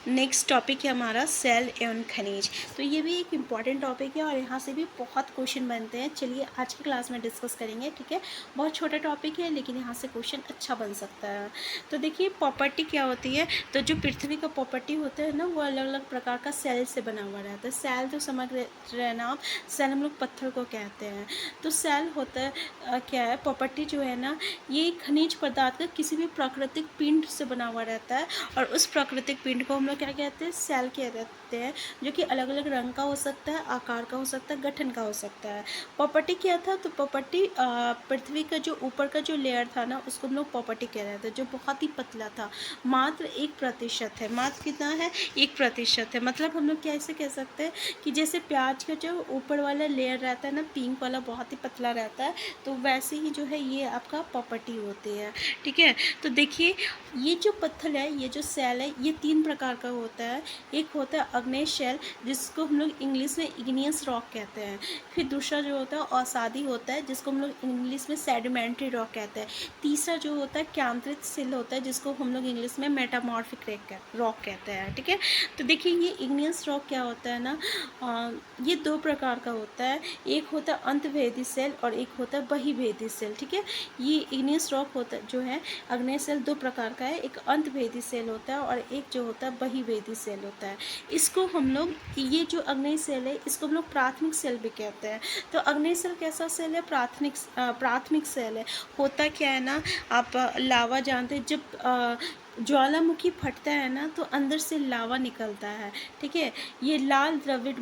Next topic है हमारा cell एवं खनिज। तो ये भी एक इम्पॉर्टेंट टॉपिक है और यहाँ से भी बहुत क्वेश्चन बनते हैं। चलिए आज की क्लास में डिस्कस करेंगे, ठीक है। बहुत छोटा टॉपिक है लेकिन यहाँ से क्वेश्चन अच्छा बन सकता है। तो देखिए प्रॉपर्टी क्या होती है। तो जो पृथ्वी का प्रॉपर्टी होता है ना, वो अलग अलग प्रकार का सेल से बना हुआ रहता है। सेल तो समझ रहे ना आप, सेल हम लोग पत्थर को कहते हैं। तो सेल होता है क्या है, प्रॉपर्टी जो है ना, ये खनिज पदार्थ का किसी भी प्राकृतिक पिंड से बना हुआ रहता है और उस प्राकृतिक पिंड को हम लोग क्या कहते हैं, सेल कहते हैं, जो कि अलग अलग रंग का हो सकता है, आकार का हो सकता है, गठन का हो सकता है। प्रॉपर्टी क्या था, तो प्रॉपर्टी पृथ्वी का जो ऊपर का जो लेयर था ना, उसको हम लोग प्रॉपर्टी कह रहे थे, जो बहुत ही पतला था, मात्र 1% है। मात्र कितना है, 1% है। मतलब हम लोग कैसे कह सकते हैं कि जैसे प्याज का जो ऊपर वाला लेयर रहता है ना, पिंक वाला, बहुत ही पतला रहता है, तो वैसे ही जो है ये आपका प्रॉपर्टी होती है, ठीक है। तो देखिए ये जो पत्थर है, ये जो सेल है, ये 3 प्रकार का होता है। एक होता है अग्नेय सेल, जिसको हम लोग इंग्लिश में इग्नियस रॉक कहते हैं। फिर दूसरा जो होता है अवसादी होता है, जिसको हम लोग इंग्लिश में सेडिमेंट्री रॉक कहते हैं। तीसरा जो होता है कैंथ्रिक सेल होता है, जिसको हम लोग इंग्लिश में मेटामॉर्फिक रॉक कहते हैं, ठीक है। तो देखिए ये इग्नियस रॉक क्या होता है ना, ये 2 प्रकार का होता है। एक होता है अंतभेदी सेल और एक होता है बहिर्भेदी सेल, ठीक है। ये इग्नियस रॉक होता है जो है, अग्नेय सेल 2 प्रकार का है। एक अंतभेदी सेल होता है और एक जो होता है बहिर्भेदी सेल होता है। इसको हम लोग, ये जो अग्नेय सेल है, इसको हम लोग प्राथमिक सेल भी कहते हैं। तो अग्नेय सेल कैसा सेल है, प्राथमिक सेल है। होता क्या है ना, आप लावा जानते हैं, जब ज्वालामुखी फटता है ना, तो अंदर से लावा निकलता है, ठीक है। ये लाल द्रविड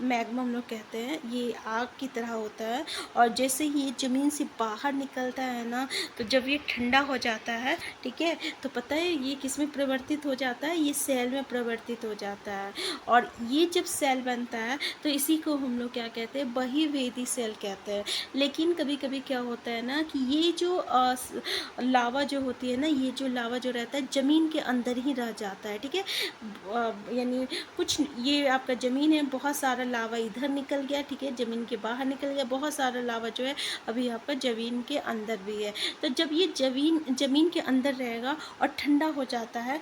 मैग्मा हम लोग कहते हैं, ये आग की तरह होता है। और जैसे ही ये ज़मीन से बाहर निकलता है ना, तो जब ये ठंडा हो जाता है, ठीक है, तो पता है ये किस में परिवर्तित हो जाता है, ये सेल में परिवर्तित हो जाता है। और ये जब सेल बनता है तो इसी को हम लोग क्या कहते हैं, बहिर्भेदी सेल कहते हैं। लेकिन कभी कभी क्या होता है ना, कि ये जो लावा जो होती है ना, ये जो लावा जो रहता है ज़मीन के अंदर ही रह जाता है, ठीक है। यानी कुछ, ये आपका ज़मीन है, बहुत सारा लावा इधर निकल गया, ठीक है, ज़मीन के बाहर निकल गया, बहुत सारा लावा जो है अभी आपका ज़मीन के अंदर भी है। तो जब ये ज़मीन के अंदर रहेगा और ठंडा हो जाता है,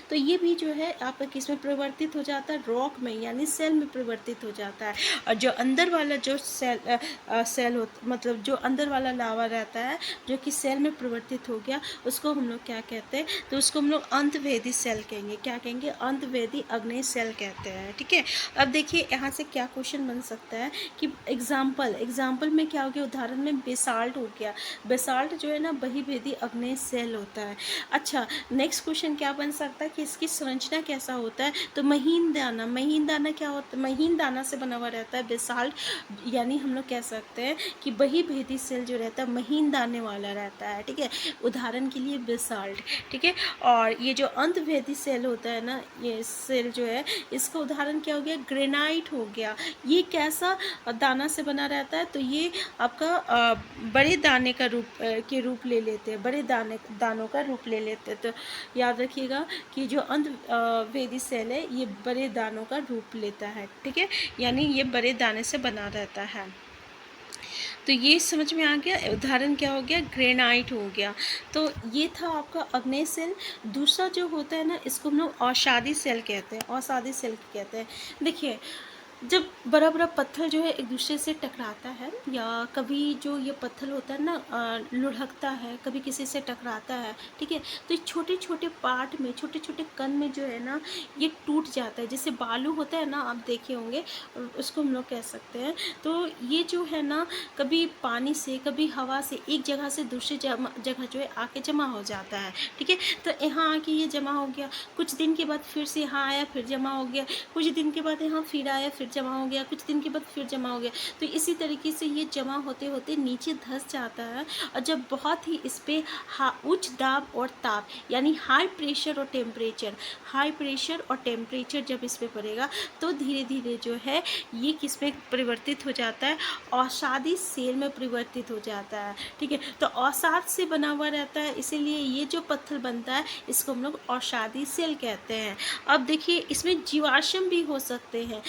तो ये भी जो है आपका किस में परिवर्तित हो जाता है, रॉक में, यानी सेल में परिवर्तित हो जाता है। और जो अंदर वाला जो सेल मतलब जो अंदर वाला लावा रहता है, जो कि सेल में परिवर्तित हो गया, उसको हम लोग क्या कहते हैं, तो उसको हम लोग अंतभेदी सेल कहेंगे। क्या कहेंगे, अंतभेदी अग्नेय सेल कहते हैं, ठीक है। अब देखिए यहाँ से क्या क्वेश्चन बन सकता है कि एग्जाम्पल में क्या हो गया, उदाहरण में बेसाल्ट हो गया। बेसाल्ट जो है ना, बहिर्भेदी अग्नेय सेल होता है। अच्छा, नेक्स्ट क्वेश्चन क्या बन सकता है कि इसकी संरचना कैसा होता है, तो महीन दाना क्या होता है, महीन दाना से बना हुआ रहता है बेसाल्ट। यानी हम लोग कह सकते हैं कि बहिर्भेदी सेल जो रहता है महीन दाने वाला रहता है, ठीक है। उदाहरण के लिए बेसाल्ट, ठीक है। और ये जो अंतभेदी सेल होता है ना, ये सेल जो है, इसका उदाहरण क्या हो गया, ग्रेनाइट हो गया। ये कैसा दाना से बना रहता है, तो ये आपका बड़े दाने का रूप ले लेते हैं, बड़े दानों का रूप ले लेते हैं। तो याद रखिएगा कि जो अंतभेदी सेल है, ये बड़े दानों का रूप लेता है, ठीक है, यानी ये बड़े दाने से बना रहता है। तो ये समझ में आ गया। उदाहरण क्या हो गया, ग्रेनाइट हो गया। तो ये था आपका अग्नेय सेल। दूसरा जो होता है ना, इसको हम लोग औषाधी सेल कहते हैं, औषाधी सेल कहते हैं। देखिए जब बड़ा बड़ा पत्थर जो है एक दूसरे से टकराता है, या कभी जो ये पत्थर होता है ना, लुढ़कता है, कभी किसी से टकराता है, ठीक है, तो छोटे छोटे पार्ट में, छोटे छोटे कण में जो है ना, ये टूट जाता है। जैसे बालू होता है ना, आप देखे होंगे, उसको हम लोग कह सकते हैं। तो ये जो है ना, कभी पानी से, कभी हवा से, एक जगह से दूसरी जगह जो है आके जमा हो जाता है, ठीक है। तो यहाँ आके ये जमा हो गया, कुछ दिन के बाद फिर से यहाँ आया, फिर जमा हो गया, कुछ दिन के बाद यहाँ फिर आया, फिर जमा हो गया, कुछ दिन के बाद फिर जमा हो गया। तो इसी तरीके से ये जमा होते होते नीचे धंस जाता है। और जब बहुत ही इस पर उच्च दाब और ताप, यानी हाई प्रेशर और टेम्परेचर जब इस पर पड़ेगा, तो धीरे धीरे जो है ये किस में परिवर्तित हो जाता है, औषाधी सेल में परिवर्तित हो जाता है, ठीक है। तो औषाध से बना हुआ रहता है, इसीलिए ये जो पत्थर बनता है, इसको हम लोग औषाधी सेल कहते हैं। अब देखिए इसमें जीवाश्म भी हो सकते हैं।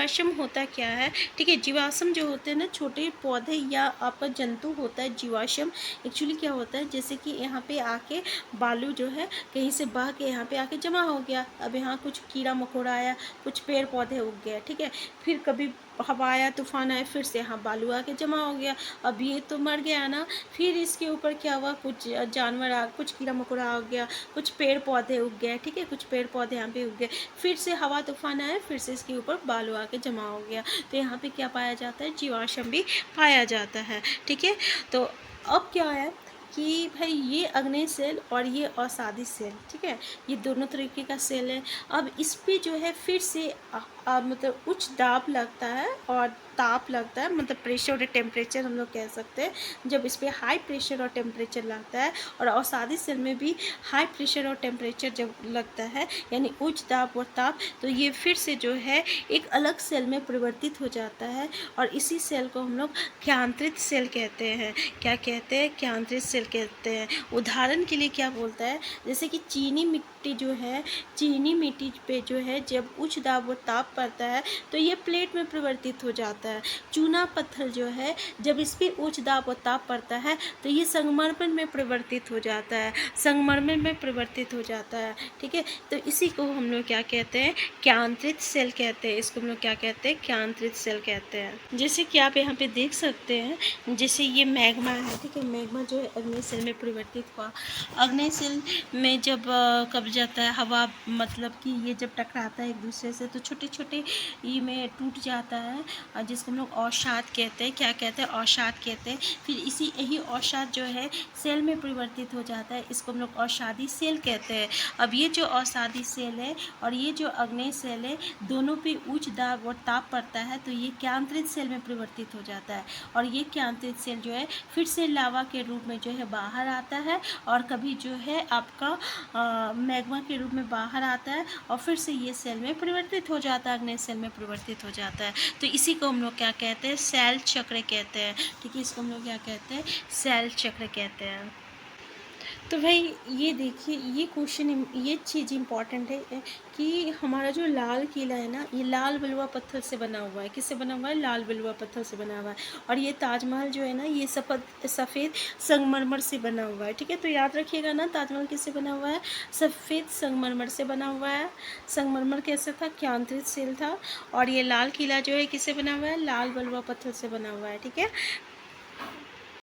जीवाश्म होता क्या है, ठीक है। जीवाश्म जो होते हैं ना, छोटे पौधे या आपका जंतु होता है जीवाश्म। एक्चुअली क्या होता है, जैसे कि यहाँ पे आके बालू जो है कहीं से बह के यहाँ पे आके जमा हो गया, अब यहाँ कुछ कीड़ा मकोड़ा आया, कुछ पेड़ पौधे उग गए, ठीक है। फिर कभी हवा आया, तूफान आया, फिर से यहाँ बालू आके जमा हो गया, अब ये तो मर गया ना, फिर इसके ऊपर क्या हुआ, कुछ जानवर आ, कुछ कीड़ा मकोड़ा आ गया, कुछ पेड़ पौधे उग गए, ठीक है, कुछ पेड़ पौधे यहाँ पे उग गए, फिर से हवा तूफान आया, फिर से इसके ऊपर बालू आके जमा हो गया, तो यहाँ पे क्या पाया जाता है, जीवाश्म भी पाया जाता है, ठीक है। तो अब क्या है कि भाई ये अग्नि सेल और ये अवसादी सेल, ठीक है, ये दोनों तरीके का सेल है। अब इस पे जो है फिर से मतलब उच्च दाब लगता है और ताप लगता है, मतलब प्रेशर और टेम्परेचर हम लोग कह सकते हैं। जब इस पर हाई प्रेशर और टेम्परेचर लगता है, और अवसादी सेल में भी हाई प्रेशर और टेम्परेचर जब लगता है, यानी उच्च दाब और ताप, तो ये फिर से जो है एक अलग सेल में परिवर्तित हो जाता है, और इसी सेल को हम लोग क्यांत्रित सेल कहते हैं। क्या कहते हैं, क्यांत्रित सेल कहते हैं। उदाहरण के लिए क्या बोलता है, जैसे कि चीनी मिट्टी जो है, चीनी मिट्टी पे जो है जब उच्च दाब और ताप पड़ता है तो ये प्लेट में परिवर्तित हो जाता है। चूना पत्थर जो है, जब इस पर उच्च दाब और ताप पड़ता है तो ये संगमरमर में परिवर्तित हो जाता है, संगमरमर में परिवर्तित हो जाता है, ठीक है। तो इसी को हम लोग क्या कहते हैं, क्यांत्रित सेल कहते हैं। इसको हम लोग क्या कहते हैं, क्यांत्रित सेल कहते हैं। जैसे कि आप यहाँ पे देख सकते हैं, जैसे ये मैग्मा है, ठीक है, मैग्मा जो है अग्नि सेल में परिवर्तित हुआ। अग्नि सेल में जब कब जाता है हवा, मतलब कि ये जब टकराता है एक दूसरे से तो छोटे छोटे ये में टूट जाता है, और जिसको हम लोग औषाद कहते हैं। क्या कहते हैं, औषाद कहते हैं। फिर इसी यही औषाद जो है सेल में परिवर्तित हो जाता है, इसको हम लोग औषादी सेल कहते हैं। अब ये जो औषादी सेल है और ये जो अग्नि सेल है, दोनों पे उच्च दाब और ताप पड़ता है तो ये क्यांत्रित सेल में परिवर्तित हो जाता है, और ये क्यांत्रित सेल जो है फिर से लावा के रूप में जो है बाहर आता है, और कभी जो है आपका मैग्मा के रूप में बाहर आता है, और फिर से ये सेल में परिवर्तित हो जाता है, अग्नि सेल में परिवर्तित हो जाता है। तो इसी को हम लोग क्या कहते हैं, सेल चक्र कहते हैं, ठीक है। इसको हम लोग क्या कहते हैं, सेल चक्र कहते हैं। तो भाई ये देखिए, ये क्वेश्चन, ये चीज़ इम्पॉर्टेंट है कि हमारा जो लाल किला है ना, ये लाल बलुआ पत्थर से बना हुआ है। किससे बना हुआ है, लाल बलुआ पत्थर से बना हुआ है। और ये ताजमहल जो है ना, ये सफ़ेद संगमरमर से बना हुआ है, ठीक है। तो याद रखिएगा ना, ताजमहल किससे बना हुआ है, सफ़ेद संगमरमर से बना हुआ है। संगमरमर कैसे था, क्यांत्रित सेल था। और ये लाल किला जो है किससे बना हुआ है, लाल बलुआ पत्थर से बना हुआ है, ठीक है।